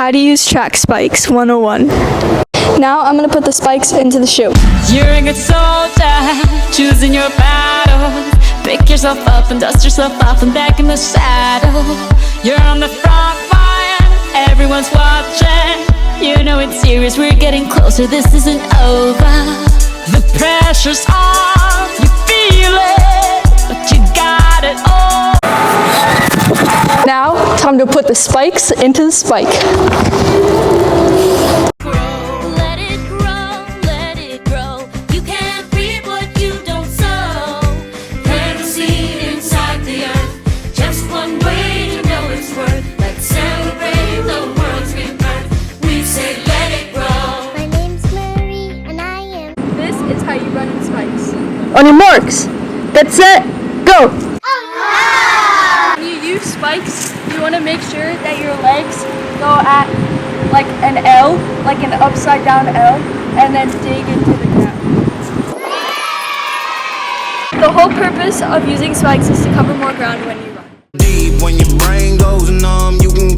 How to use track spikes 101. Now I'm going to put the spikes into the shoe. You're a good soldier, choosing your battle. Pick yourself up and dust yourself off and back in the saddle. You're on the front line, everyone's watching. You know it's serious, we're getting closer, this isn't over. The pressure's on, you feel it, but you got it all. Now, time to put the spikes into the spike. Let it grow. You can't reap what you don't sow. Plant a seed inside the earth. Just one way to know its worth. Let's celebrate the world's rebirth. We say let it grow. My name's Marie, and I am. This is how you run in spikes. On your marks, get set, go! When you use spikes, you want to make sure that your legs go at like an L, like an upside down L, and then dig into the ground. The whole purpose of using spikes is to cover more ground when you run. Deep when your brain goes numb, you can